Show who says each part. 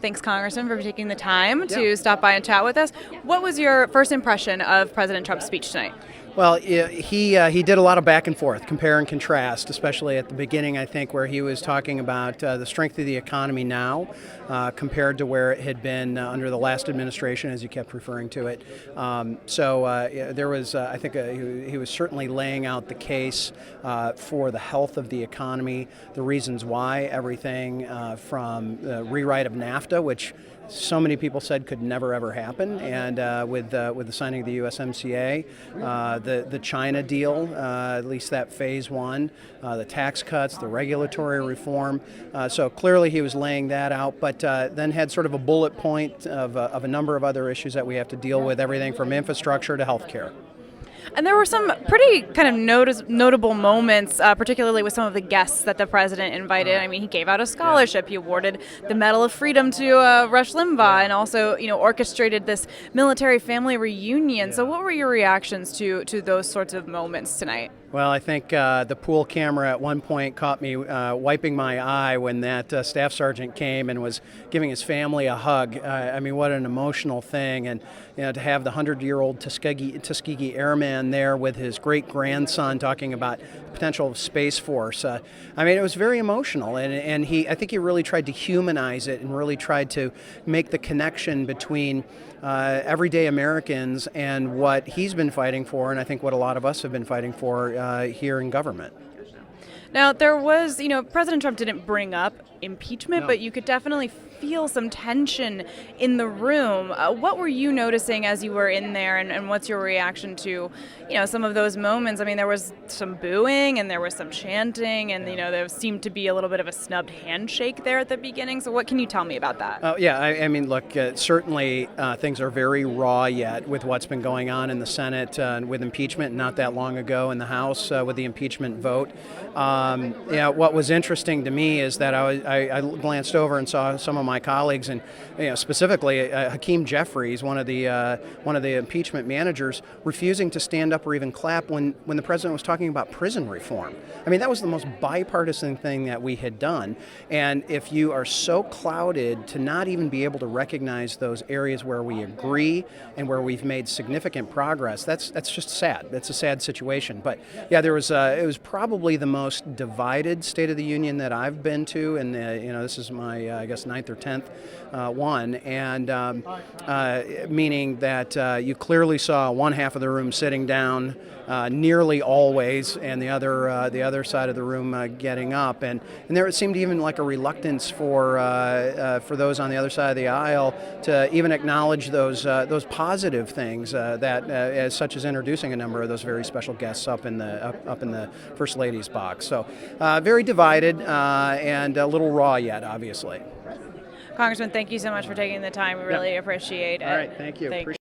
Speaker 1: Thanks, Congressman, for taking the time to stop by and chat with us. What was your first impression of President Trump's speech tonight?
Speaker 2: Well, he did a lot of back and forth, compare and contrast, especially at the beginning, I think, where he was talking about the strength of the economy now compared to where it had been under the last administration, as you kept referring to it. There was, I think, he was certainly laying out the case for the health of the economy, the reasons why, everything from the rewrite of NAFTA, which so many people said could never ever happen, and with the signing of the USMCA, the China deal, at least that phase one, the tax cuts, the regulatory reform. So clearly he was laying that out, but then had sort of a bullet point of a number of other issues that we have to deal with, everything from infrastructure to healthcare.
Speaker 1: And there were some pretty kind of notable moments, particularly with some of the guests that the president invited. I mean, he gave out a scholarship. He awarded the Medal of Freedom to Rush Limbaugh, and also, orchestrated this military family reunion. So, what were your reactions to those sorts of moments tonight?
Speaker 2: Well, I think the pool camera at one point caught me wiping my eye when that staff sergeant came and was giving his family a hug. I mean, what an emotional thing. And to have the 100-year-old Tuskegee Airman there with his great-grandson talking about the potential of Space Force. I mean, it was very emotional. And I think he really tried to humanize it and really tried to make the connection between everyday Americans and what he's been fighting for, and I think what a lot of us have been fighting for here in government.
Speaker 1: Now, there was, President Trump didn't bring up impeachment, but you could definitely feel some tension in the room. What were you noticing as you were in there, and what's your reaction to, some of those moments? I mean, there was some booing and there was some chanting, and, there seemed to be a little bit of a snubbed handshake there at the beginning. So what can you tell me about that?
Speaker 2: I mean, look, certainly things are very raw yet with what's been going on in the Senate with impeachment not that long ago in the House with the impeachment vote. What was interesting to me is that I glanced over and saw some of my colleagues, and specifically Hakeem Jeffries, one of the impeachment managers, refusing to stand up or even clap when the president was talking about prison reform. I mean, that was the most bipartisan thing that we had done. And if you are so clouded to not even be able to recognize those areas where we agree and where we've made significant progress, that's just sad. That's a sad situation. But yeah, it was probably the most divided State of the Union that I've been to, and this is my I guess 9th or 10th one, and meaning that you clearly saw one half of the room sitting down nearly always, and the other side of the room getting up, and there seemed even like a reluctance for those on the other side of the aisle to even acknowledge those positive things as such as introducing a number of those very special guests up in the First Lady's box. So very divided and a little raw yet, obviously.
Speaker 1: Congressman, thank you so much for taking the time. We really appreciate it.
Speaker 2: All right, thank you.